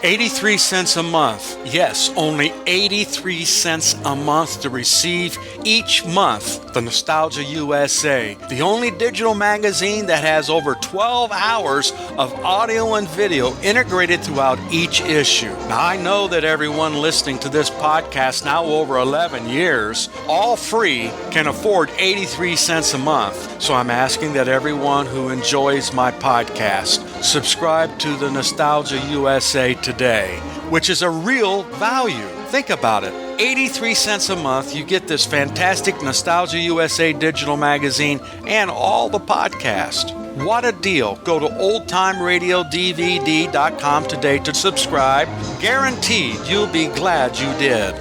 83 cents a month. Yes, only 83 cents a month to receive each month the Nostalgia USA, the only digital magazine that has over 12 hours of audio and video integrated throughout each issue. Now, I know that everyone listening to this podcast now over 11 years, all free, can afford 83 cents a month. So I'm asking that everyone who enjoys my podcast subscribe to the Nostalgia USA today, which is a real value. Think about it. 83 cents a month, you get this fantastic Nostalgia USA digital magazine and all the podcast. What a deal. Go to oldtimeradiodvd.com today to subscribe. Guaranteed you'll be glad you did.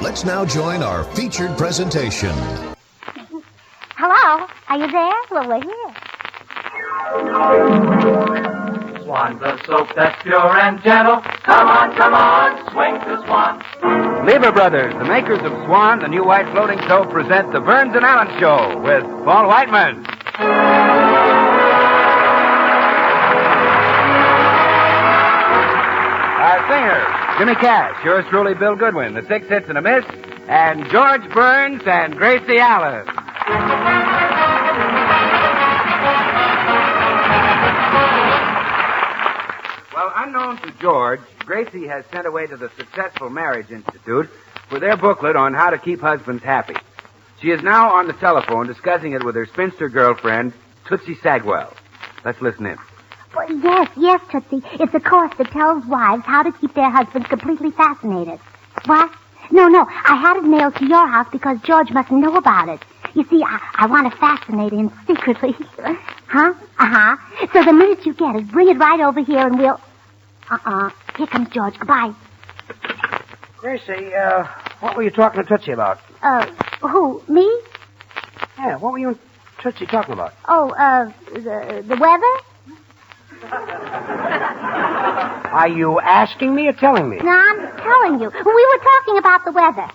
Let's now join our featured presentation. Hello, are you there? Well, we're here. Swan, the soap that's pure and gentle. Come on, swing to Swan. Lever Brothers, the makers of Swan, the new white floating soap, present the Burns and Allen Show with Paul Whiteman. Our singers, Jimmy Cash, yours truly, Bill Goodwin, the Six Hits and a Miss, and George Burns and Gracie Allen. Well, unknown to George, Gracie has sent away to the Successful Marriage Institute for their booklet on how to keep husbands happy. She is now on the telephone discussing it with her spinster girlfriend, Tootsie Sagwell. Let's listen in. Well, yes, Tootsie. It's a course that tells wives how to keep their husbands completely fascinated. What? No. I had it mailed to your house because George mustn't know about it. You see, I want to fascinate him secretly. Huh? Uh-huh. So the minute you get it, bring it right over here and we'll... Here comes George. Goodbye. Gracie, what were you talking to Tootsie about? Who? Me? Yeah, what were you and Tootsie talking about? Oh, the weather? Are you asking me or telling me? No, I'm telling you. We were talking about the weather.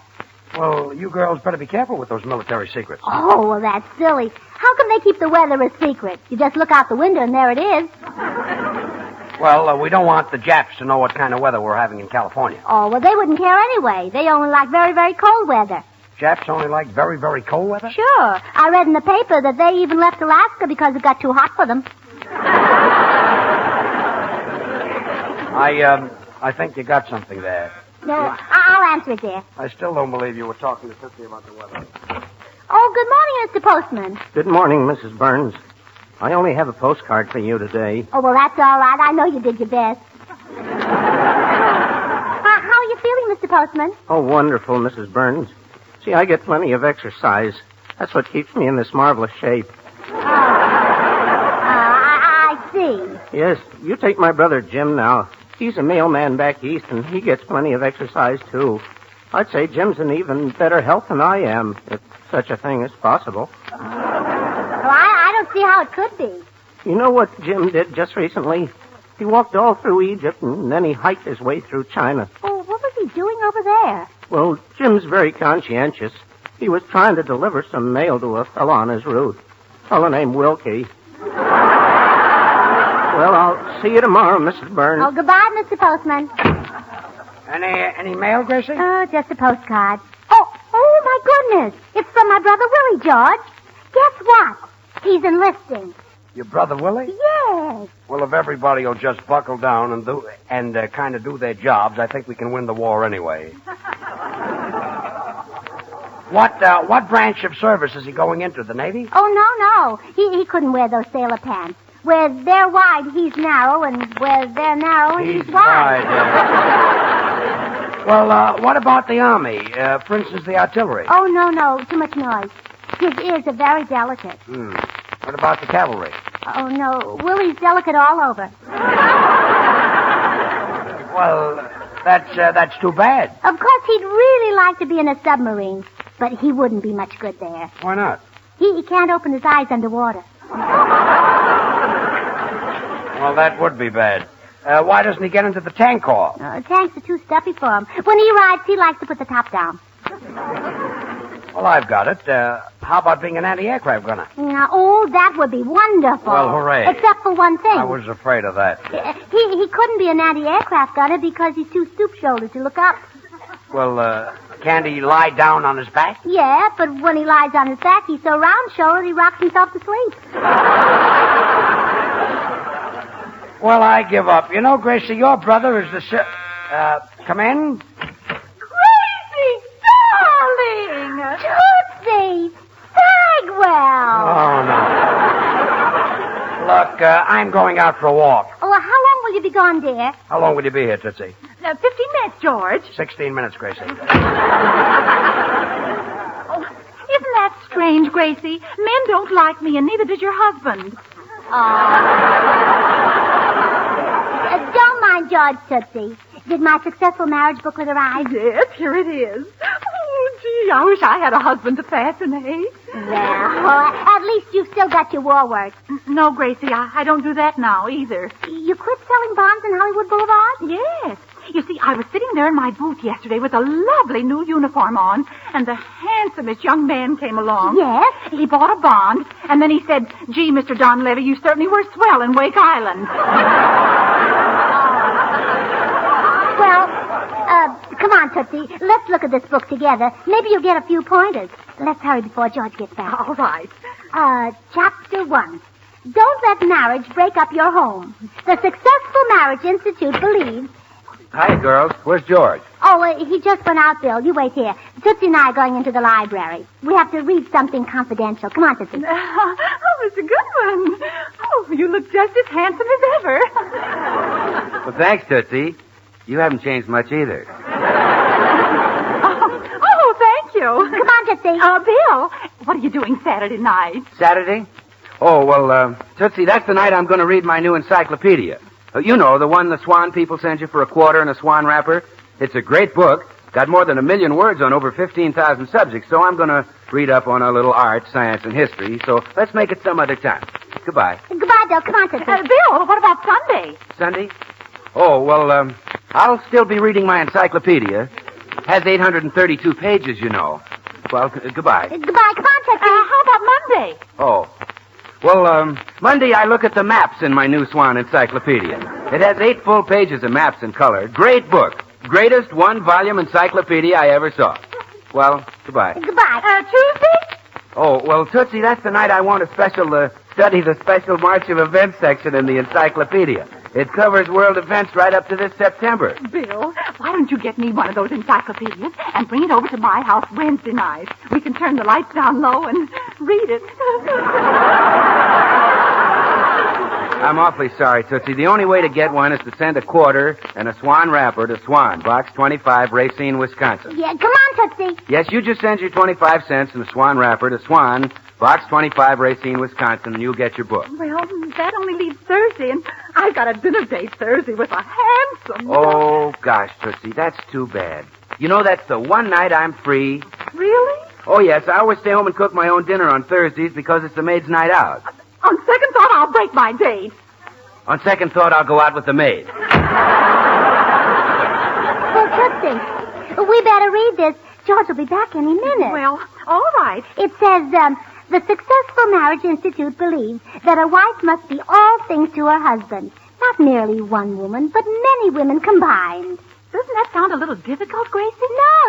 Well, you girls better be careful with those military secrets. Oh, well, that's silly. How can they keep the weather a secret? You just look out the window and there it is. Well, we don't want the Japs to know what kind of weather we're having in California. Oh, well, they wouldn't care anyway. They only like very, very cold weather. Japs only like very, very cold weather? Sure. I read in the paper that they even left Alaska because it got too hot for them. I think you got something there. No, I'll answer it, dear. I still don't believe you were talking to Tootsie about the weather. Oh, good morning, Mr. Postman. Good morning, Mrs. Burns. I only have a postcard for you today. Oh, well, that's all right. I know you did your best. How are you feeling, Mr. Postman? Oh, wonderful, Mrs. Burns. See, I get plenty of exercise. That's what keeps me in this marvelous shape. I see. Yes, you take my brother Jim now. He's a mailman back east, and he gets plenty of exercise, too. I'd say Jim's in even better health than I am, if such a thing is possible. Well, I don't see how it could be. You know what Jim did just recently? He walked all through Egypt, and then he hiked his way through China. Oh, what was he doing over there? Well, Jim's very conscientious. He was trying to deliver some mail to a fellow on his route. A fellow named Wilkie. Well, I'll see you tomorrow, Mrs. Burns. Oh, goodbye, Mr. Postman. Any mail, Gracie? Oh, just a postcard. Oh, my goodness. It's from my brother Willie, George. Guess what? He's enlisting. Your brother Willie? Yes. Well, if everybody will just buckle down and kind of do their jobs, I think we can win the war anyway. What branch of service is he going into? The Navy? Oh, no. He couldn't wear those sailor pants. Where they're wide, he's narrow, and where they're narrow, he's wide. Well, what about the Army? For instance, the artillery? Oh, no. Too much noise. His ears are very delicate. What about the cavalry? Oh, no. Willie's delicate all over. Well, that's too bad. Of course, he'd really like to be in a submarine, but he wouldn't be much good there. Why not? He can't open his eyes underwater. Well, that would be bad. Why doesn't he get into the tank corps? Tanks are too stuffy for him. When he rides, he likes to put the top down. Well, I've got it. How about being an anti-aircraft gunner? Oh, that would be wonderful. Well, hooray. Except for one thing. I was afraid of that. He couldn't be an anti-aircraft gunner because he's too stoop-shouldered to look up. Well, can't he lie down on his back? Yeah, but when he lies on his back, he's so round-shouldered he rocks himself to sleep. Well, I give up. You know, Gracie, your brother is the... come in. Gracie, darling! Tootsie! Bagwell! Oh, no. Look, I'm going out for a walk. Oh, how long will you be gone, dear? How long will you be here, Tootsie? 15 minutes, George. 16 minutes, Gracie. Oh, isn't that strange, Gracie? Men don't like me, and neither does your husband. Don't mind George, Tootsie. Did my successful marriage booklet arrive? Yes, here it is. Oh, gee, I wish I had a husband to fascinate. Well, at least you've still got your war work. No, Gracie, I don't do that now, either. You quit selling bonds in Hollywood Boulevard? Yes. You see, I was sitting there in my booth yesterday with a lovely new uniform on, and the handsomest young man came along. Yes? He bought a bond, and then he said, "Gee, Mr. Don Levy, you certainly were swell in Wake Island." Well, come on, Tootsie. Let's look at this book together. Maybe you'll get a few pointers. Let's hurry before George gets back. All right. Chapter 1. Don't let marriage break up your home. The Successful Marriage Institute believes... Hi, girls. Where's George? Oh, he just went out, Bill. You wait here. Tootsie and I are going into the library. We have to read something confidential. Come on, Tootsie. Oh, Mr. Goodwin. Oh, you look just as handsome as ever. Well, thanks, Tootsie. You haven't changed much either. Oh, thank you. Come on, Tootsie. Bill, what are you doing Saturday night? Saturday? Oh, well, Tootsie, that's the night I'm going to read my new encyclopedia. You know, the one the Swan people send you for a quarter in a Swan wrapper. It's a great book. Got more than 1 million words on over 15,000 subjects, so I'm going to read up on a little art, science, and history. So let's make it some other time. Goodbye. Goodbye, Bill. Come on, Tootsie. Bill, what about Sunday? Sunday? Oh, well, I'll still be reading my encyclopedia. Has 832 pages, you know. Well, goodbye. Goodbye. Come on, Tootsie. How about Monday? Oh. Well, Monday I look at the maps in my new Swan encyclopedia. It has 8 full pages of maps in color. Great book. Greatest 1-volume encyclopedia I ever saw. Well, goodbye. Goodbye. Tuesday? Oh, well, Tootsie, that's the night I want to study the special March of Events section in the encyclopedia. It covers world events right up to this September. Bill, why don't you get me one of those encyclopedias and bring it over to my house Wednesday night? We can turn the lights down low and read it. I'm awfully sorry, Tootsie. The only way to get one is to send a quarter and a Swan wrapper to Swan, Box 25, Racine, Wisconsin. Yeah, come on, Tootsie. Yes, you just send your 25 cents and a Swan wrapper to Swan, Box 25, Racine, Wisconsin, and you'll get your book. Well, that only leaves Thursday, and I've got a dinner date Thursday with a handsome... Oh, gosh, Tootsie, that's too bad. You know, that's the one night I'm free. Really? Oh, yes, I always stay home and cook my own dinner on Thursdays because it's the maid's night out. On second thought, I'll break my date. On second thought, I'll go out with the maid. Well, Tootsie, we better read this. George will be back any minute. Well, all right. It says, the Successful Marriage Institute believes that a wife must be all things to her husband. Not merely one woman, but many women combined. Doesn't that sound a little difficult, Gracie?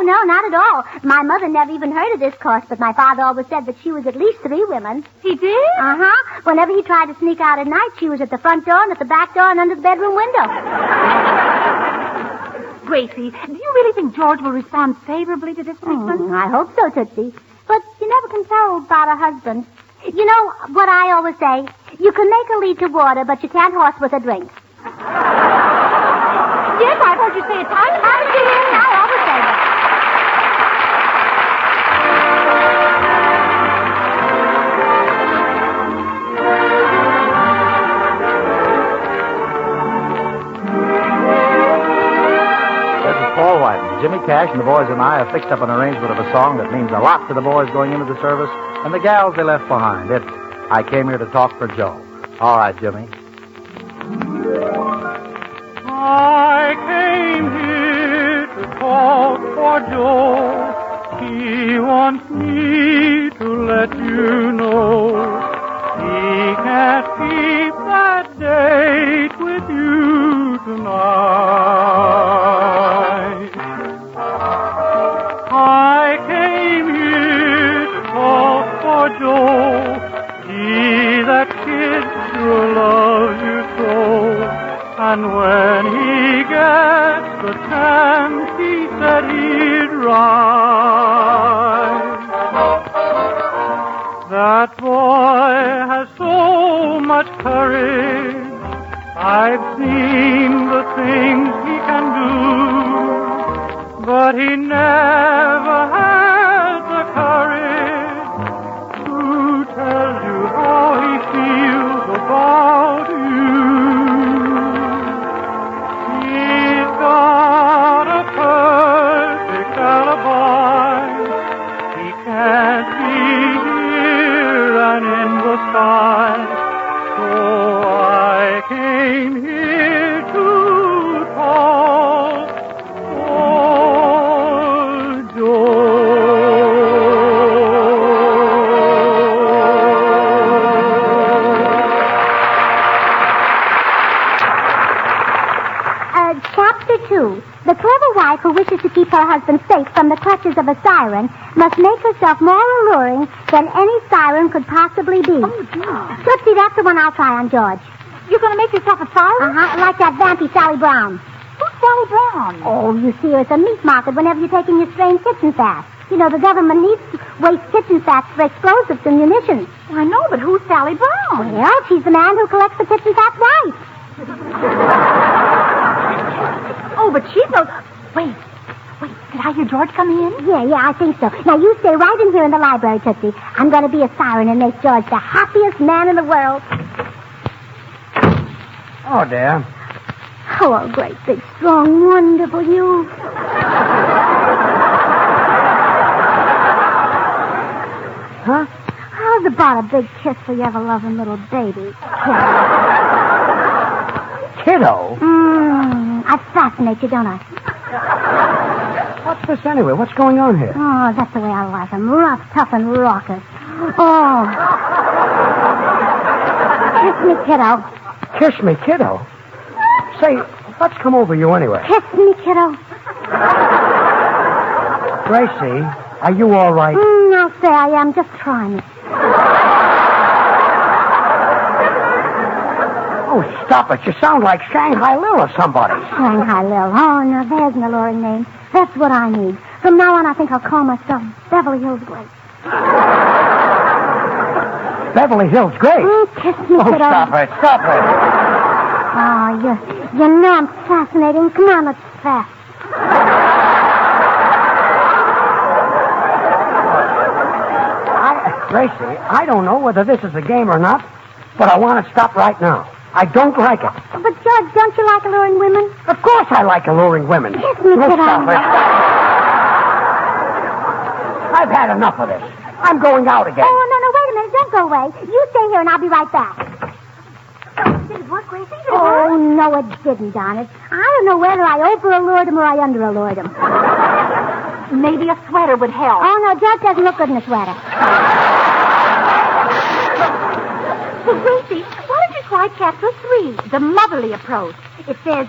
No, not at all. My mother never even heard of this course, but my father always said that she was at least 3 women. He did? Uh-huh. Whenever he tried to sneak out at night, she was at the front door and at the back door and under the bedroom window. Gracie, do you really think George will respond favorably to this treatment? I hope so, Tootsie. But you never can tell about a husband. You know what I always say? You can make a lead to water, but you can't horse with a drink. Yes, I've heard you say it time and time again. I always say that. This is Paul White. Jimmy Cash and the boys and I have fixed up an arrangement of a song that means a lot to the boys going into the service and the gals they left behind. It's I Came Here to Talk for Joe. All right, Jimmy. I came here to talk for Joe. He was wants me to let you know he can't keep that date with you tonight. I came here to talk for Joe, he that kid sure loves you so. And when he gets the chance, he said he'd ride. That boy has so much courage. I've seen the things he can do, but he never had the courage to tell you how he feels about you. He's got a perfect alibi. He can't be here and in the sky. So I came here to talk for Joe. Chapter 2. The clever wife who wishes to keep her husband safe from the clutches of a siren must make herself more alluring than any siren could possibly be. Oh, dear. Tootsie, that's the one I'll try on George. You're going to make yourself a siren? Uh-huh, like that vampy Sally Brown. Who's Sally Brown? Oh, you see her at the meat market whenever you're taking your strained kitchen fat. You know, the government needs to waste kitchen fats for explosives and munitions. I know, but who's Sally Brown? Well, she's the man who collects the kitchen fat wife. Oh, but she knows... Wait, did I hear George come in? Yeah, I think so. Now, you stay right in here in the library, Tootsie. I'm going to be a siren and make George the happiest man in the world. Oh, dear. Oh, great, big, strong, wonderful you. Huh? How's about a big kiss for your ever-loving little baby? Kiddo? I fascinate you, don't I? What's this anyway? What's going on here? Oh, that's the way I like him. Rough, tough, and raucous. Oh. Kiss me, kiddo. Kiss me, kiddo? Say, what's come over you anyway? Kiss me, kiddo. Gracie, are you all right? I'll say I am. Just try me. Oh, stop it. You sound like Shanghai Lil or somebody. Shanghai Lil. Oh, now there's an alluring name. That's what I need. From now on, I think I'll call myself Beverly Hills Grace. Beverly Hills Grace? Kiss me, Oh, kiddo. stop it. Stop it. Oh, you know I'm fascinating. Come on, let's fast. Gracie, I don't know whether this is a game or not, but I want to stop right now. I don't like it. But, George, don't you like alluring women? Of course I like alluring women. Kiss me, No, kiddo. stop it. I've had enough of this. I'm going out again. Oh, no, wait a minute. Don't go away. You stay here and I'll be right back. Did it work, Gracie? Did it Oh, work? no, it didn't, darn it. I don't know whether I over-allured him or I under-allured him. Maybe a sweater would help. Oh, no, George doesn't look good in a sweater. Well, Gracie, why don't you try chapter 3, the motherly approach? It says,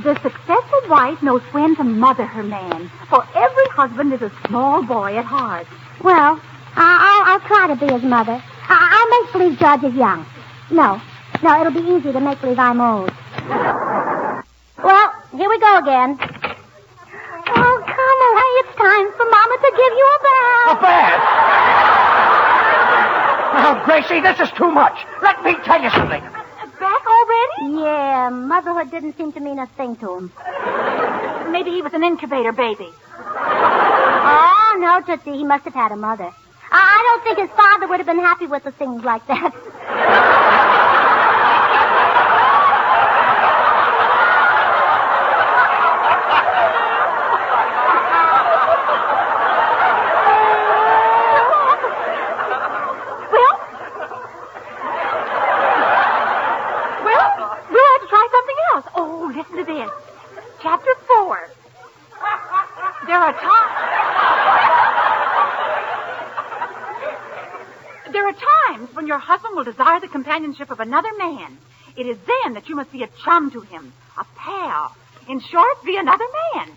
the successful wife knows when to mother her man, for every husband is a small boy at heart. Well, I'll try to be his mother. I'll make believe George is young. No, it'll be easy to make believe I'm old. Well, here we go again. Oh, come away. It's time for Mama to give you a bath. A bath? Now, Gracie, this is too much. Let me tell you something. Back already? Yeah, motherhood didn't seem to mean a thing to him. Maybe he was an incubator baby. Oh, no, Tootsie. He must have had a mother. I don't think his father would have been happy with the things like that. We'll have to try something else. Oh, listen to this. Chapter 4. There are times... husband will desire the companionship of another man. It is then that you must be a chum to him, a pal. In short, be another man.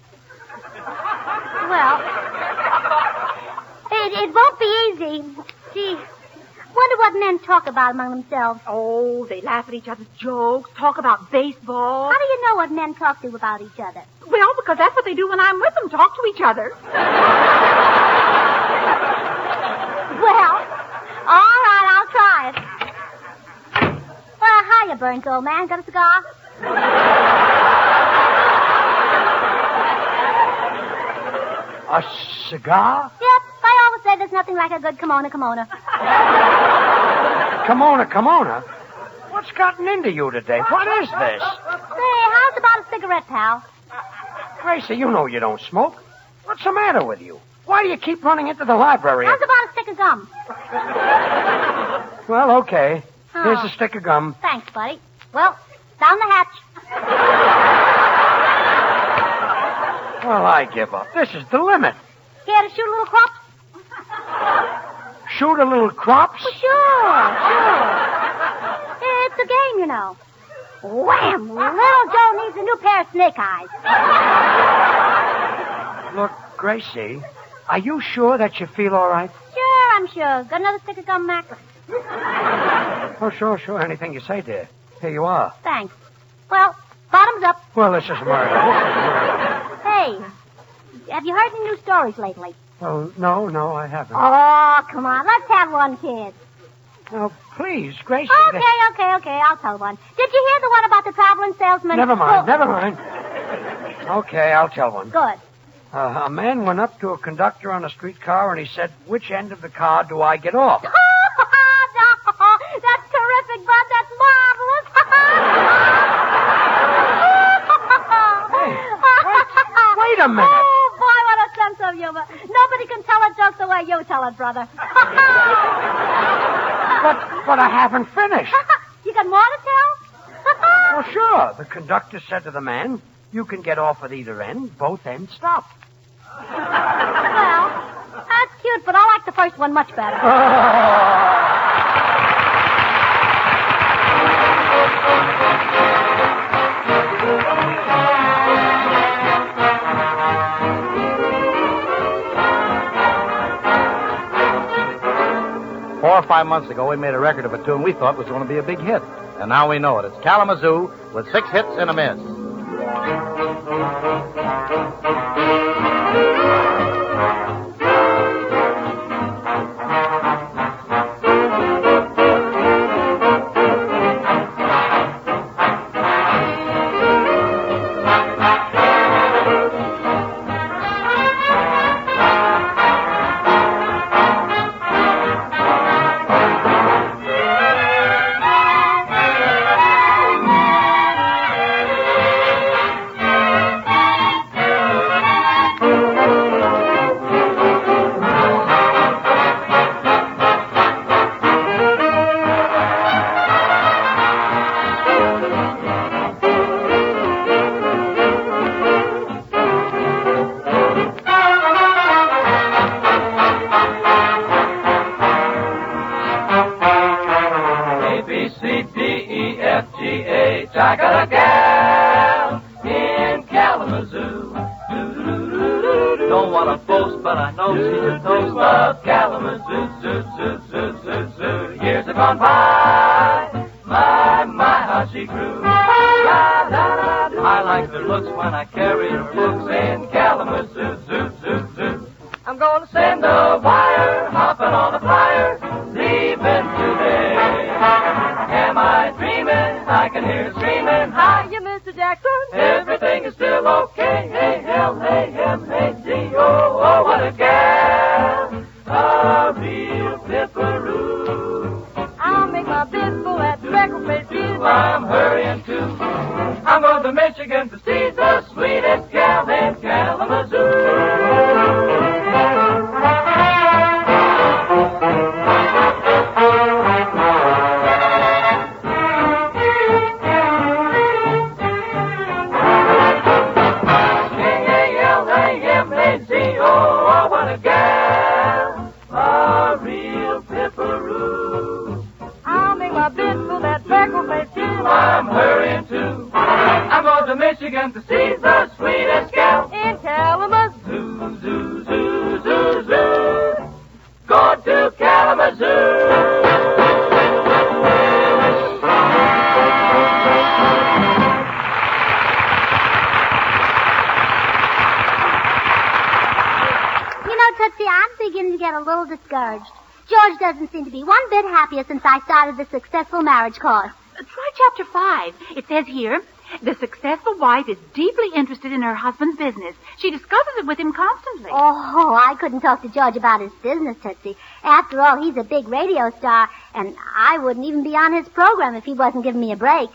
Well, it won't be easy. Gee, wonder what men talk about among themselves. Oh, they laugh at each other's jokes, talk about baseball. How do you know what men talk to about each other? Well, because that's what they do when I'm with them, talk to each other. Well, all right, I'll try it. Well, hiya, Burns, old man. Got a cigar? A cigar? Yep, I always say there's nothing like a good kimono. Kimona? What's gotten into you today? What is this? Say, how's about a cigarette, pal? Gracie, you know you don't smoke. What's the matter with you? Why do you keep running into the library? How's about a stick of gum? Well, okay. Here's a stick of gum. Thanks, buddy. Well, down the hatch. Well, I give up. This is the limit. Care to shoot a little crops? Shoot a little crops? Well, sure. It's a game, you know. Wham! Little Joe needs a new pair of snake eyes. Look, Gracie, are you sure that you feel all right? Sure, I'm sure. Got another stick of gum, Mac? Oh, sure. Anything you say, dear. Here you are. Thanks. Well, bottoms up. Well, this is murder. Hey, have you heard any new stories lately? Well, no, I haven't. Oh, come on. Let's have one, kid. Now, please, Gracie. Okay. I'll tell one. Did you hear the one about the traveling salesman? Never mind. Okay, I'll tell one. Good. A man went up to a conductor on a streetcar and he said, "Which end of the car do I get off?" No, that's terrific, Bud. That's marvelous. Hey, wait a minute. Oh, boy, what a sense of humor. Nobody can tell a joke the way you tell it, brother. But I haven't finished. You got more to tell? Well, sure. The conductor said to the man, "You can get off at either end. Both ends stop." Well, that's cute, but I like the first one much better. 4 or 5 months ago, we made a record of a tune we thought was going to be a big hit. And now we know it. It's Kalamazoo with 6 hits and a miss. I got a gal in Kalamazoo. Don't want to boast, but I know she's a toast of Kalamazoo. Zoo, zoo, zoo, zoo, zoo. Years have gone by, my, how she grew. I like her looks when I carry her books in Kalamazoo. Zoo, zoo, zoo. I'm going to send a wire, hopping on a flyer, leaving today. Am I dreaming? I can hear her screaming. Hiya, Mr. Jackson. Everything is still okay. Hey, hell, hey, him, hey, gee, oh, what a gal. A real pipperoo. I'll make my bid for that freckle-faced kid. I'm hurrying too. I'm going to Michigan to see the sweetest gal in Kalamazoo. get a little discouraged. George doesn't seem to be one bit happier since I started the Successful Marriage course. Try chapter 5. It says here, the successful wife is deeply interested in her husband's business. She discusses it with him constantly. Oh, I couldn't talk to George about his business, Tootsie. After all, he's a big radio star, and I wouldn't even be on his program if he wasn't giving me a break.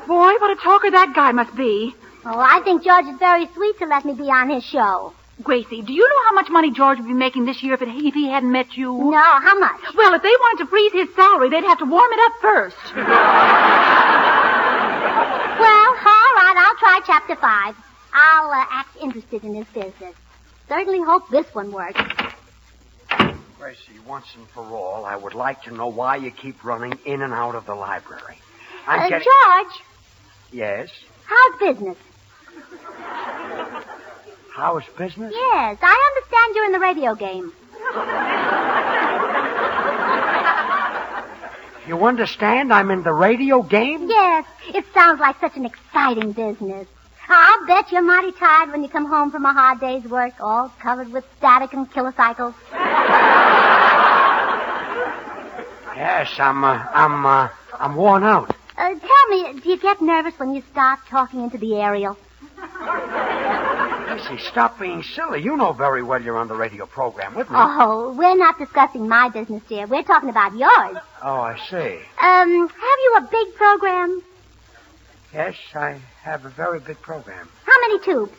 Boy, what a talker that guy must be. Oh, I think George is very sweet to let me be on his show. Gracie, do you know how much money George would be making this year if he hadn't met you? No, how much? Well, if they wanted to freeze his salary, they'd have to warm it up first. Well, all right, I'll try chapter 5. I'll act interested in his business. Certainly hope this one works. Gracie, once and for all, I would like to know why you keep running in and out of the library. George? Yes? How's business? How's business? Yes, I understand you're in the radio game. You understand I'm in the radio game? Yes, it sounds like such an exciting business. I'll bet you're mighty tired when you come home from a hard day's work, all covered with static and kilocycles. Yes, I'm worn out. Tell me, do you get nervous when you start talking into the aerial? Gracie, stop being silly. You know very well you're on the radio program with me. Oh, we're not discussing my business, dear. We're talking about yours. Oh, I see. Have you a big program? Yes, I have a very big program. How many tubes?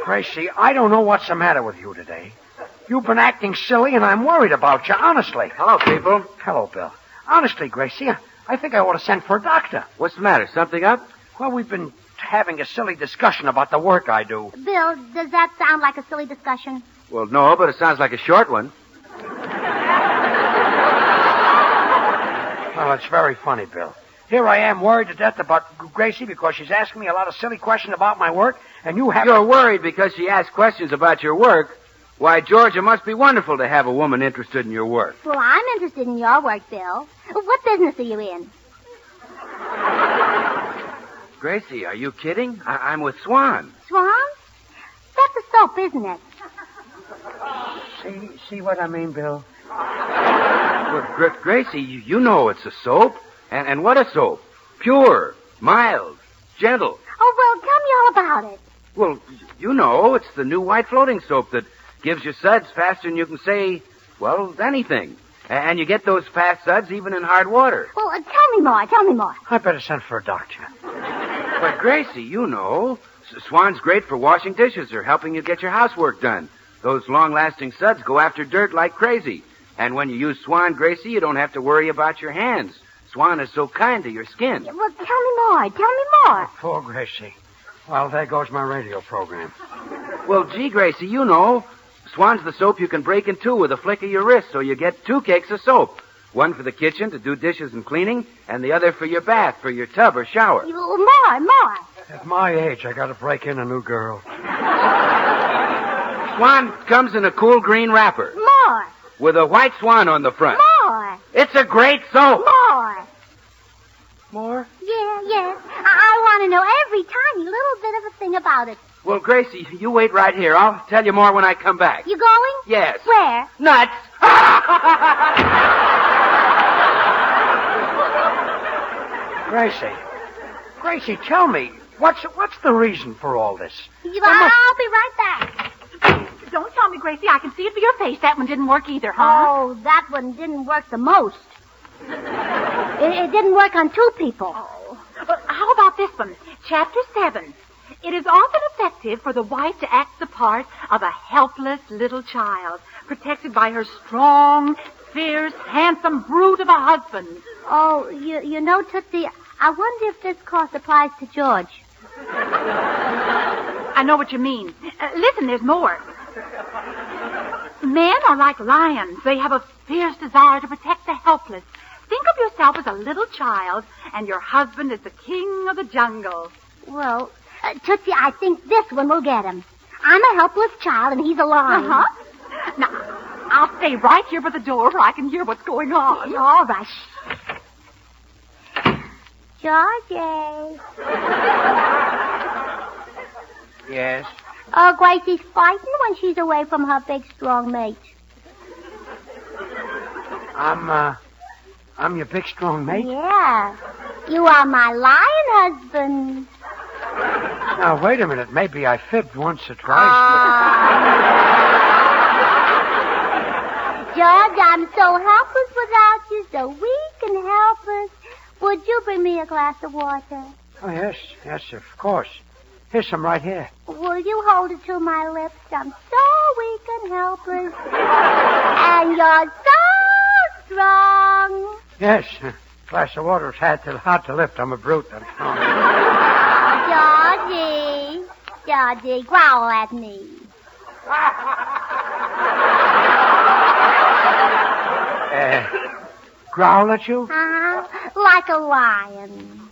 Gracie, I don't know what's the matter with you today. You've been acting silly, and I'm worried about you, honestly. Hello, people. Hello, Bill. Honestly, Gracie, I think I ought to send for a doctor. What's the matter? Something up? Well, we've been having a silly discussion about the work I do. Bill, does that sound like a silly discussion? Well, no, but it sounds like a short one. Well, it's very funny, Bill. Here I am worried to death about Gracie because she's asking me a lot of silly questions about my work, and you have... You're worried because she asks questions about your work? Why, George, it must be wonderful to have a woman interested in your work. Well, I'm interested in your work, Bill. What business are you in? Gracie, are you kidding? I'm with Swan. Swan? That's a soap, isn't it? See what I mean, Bill? Well, Gracie, you know it's a soap. And what a soap. Pure, mild, gentle. Oh, well, tell me all about it. Well, you know, it's the new white floating soap that gives you suds faster than you can say, well, anything. And you get those fast suds even in hard water. Well, tell me more. I better send for a doctor. But, Gracie, you know, Swan's great for washing dishes or helping you get your housework done. Those long-lasting suds go after dirt like crazy. And when you use Swan, Gracie, you don't have to worry about your hands. Swan is so kind to your skin. Well, tell me more. Poor Gracie. Well, there goes my radio program. Well, gee, Gracie, you know, Swan's the soap you can break in two with a flick of your wrist, so you get 2 cakes of soap. One for the kitchen to do dishes and cleaning, and the other for your bath, for your tub or shower. More. At my age, I gotta break in a new girl. Swan comes in a cool green wrapper. More. With a white swan on the front. More. It's a great soap. More. Yes. I want to know every tiny little bit of a thing about it. Well, Gracie, you wait right here. I'll tell you more when I come back. You going? Yes. Where? Nuts. Gracie, tell me, what's the reason for all this? I'll be right back. Don't tell me, Gracie. I can see it for your face. That one didn't work either, huh? Oh, that one didn't work the most. It didn't work on 2 people. Oh. Well, how about this one? Chapter 7. It is often effective for the wife to act the part of a helpless little child, protected by her strong, fierce, handsome brute of a husband. Oh, you know, Tootsie, I wonder if this course applies to George. I know what you mean. Listen, there's more. Men are like lions. They have a fierce desire to protect the helpless. Think of yourself as a little child, and your husband is the king of the jungle. Well, Tootsie, I think this one will get him. I'm a helpless child, and he's a lion. Uh-huh. Now, I'll stay right here by the door where I can hear what's going on. All right. Georgie. Yes? Oh, Gracie's fighting when she's away from her big, strong mate. I'm your big, strong mate? Yeah. You are my lion husband. Now, wait a minute. Maybe I fibbed once or twice. George, I'm so helpless without you, so weak and helpless. Would you bring me a glass of water? Oh, yes, of course. Here's some right here. Will you hold it to my lips? I'm so weak and helpless. And you're so strong. Yes, a glass of water is hard to lift. I'm a brute. I'm strong. Georgie, growl at me. Growl at you? Like a lion.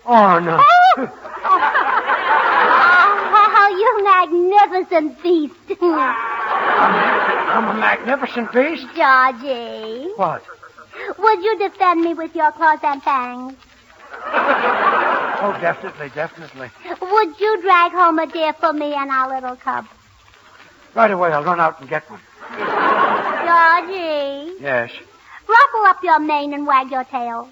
Oh, no. Oh, you magnificent beast. I'm a magnificent beast? Georgie. What? Would you defend me with your claws and fangs? Oh, definitely. Would you drag home a deer for me and our little cub? Right away, I'll run out and get one. Georgie. Yes? Ruffle up your mane and wag your tail.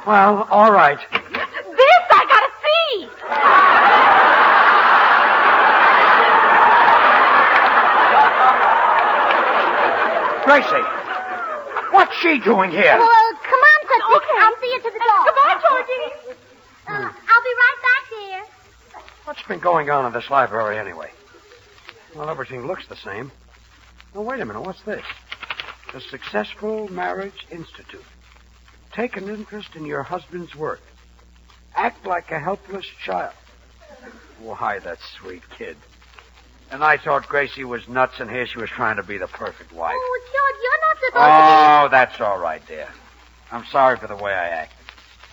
Well, all right. This I gotta see! Gracie, what's she doing here? Well, come on, Tootsie. Okay. I'll see you to the door. Goodbye, Georgie. I'll be right back, dear. What's been going on in this library anyway? Well, everything looks the same. Now, wait a minute. What's this? The Successful Marriage Institute. Take an interest in your husband's work. Act like a helpless child. Why, that sweet kid. And I thought Gracie was nuts, and here she was trying to be the perfect wife. Oh, George, you're not supposed Oh, that's all right, dear. I'm sorry for the way I acted.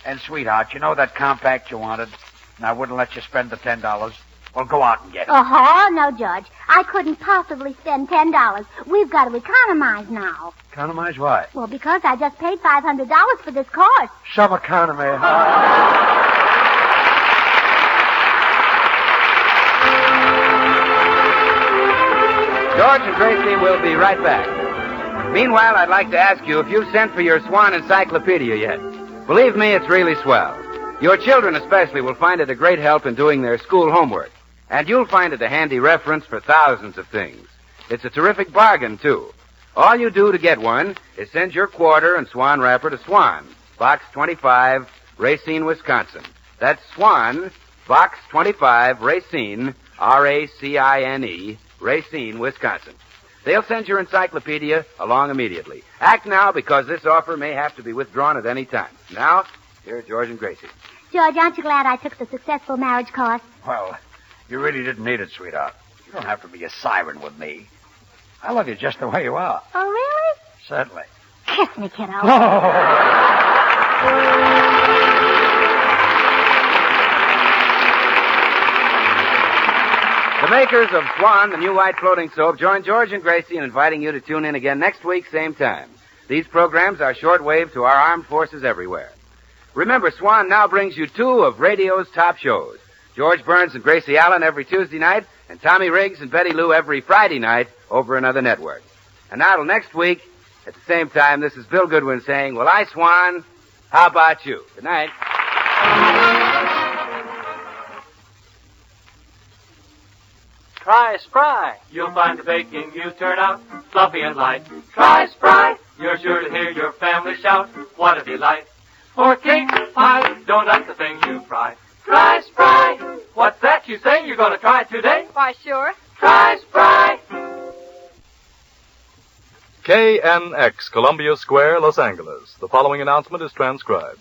And, sweetheart, you know that compact you wanted? And I wouldn't let you spend the $10. Well, go out and get it. No, George. I couldn't possibly spend $10. We've got to economize now. Economize what? Well, because I just paid $500 for this course. Some economy. George and Gracie will be right back. Meanwhile, I'd like to ask you if you've sent for your Swan Encyclopedia yet. Believe me, it's really swell. Your children especially will find it a great help in doing their school homework. And you'll find it a handy reference for thousands of things. It's a terrific bargain, too. All you do to get one is send your quarter and Swan wrapper to Swan, Box 25, Racine, Wisconsin. That's Swan, Box 25, Racine, R-A-C-I-N-E, Racine, Wisconsin. They'll send your encyclopedia along immediately. Act now, because this offer may have to be withdrawn at any time. Now, here are George and Gracie. George, aren't you glad I took the Successful Marriage course? Well, you really didn't need it, sweetheart. You don't have to be a siren with me. I love you just the way you are. Oh, really? Certainly. Kiss me, kiddo. The makers of Swan, the new white floating soap, join George and Gracie in inviting you to tune in again next week, same time. These programs are shortwave to our armed forces everywhere. Remember, Swan now brings you two of radio's top shows. George Burns and Gracie Allen every Tuesday night, and Tommy Riggs and Betty Lou every Friday night over another network. And now till next week, at the same time, this is Bill Goodwin saying, well, I, Swan, how about you? Good night. Try Spry. You'll find the baking you turn out fluffy and light. Try Spry. You're sure to hear your family shout, what a delight. For cake, pie, donuts, the thing you fry. Try Spry. What's that you say? You're going to try it today? Why, sure. Try Spry. KNX, Columbia Square, Los Angeles. The following announcement is transcribed.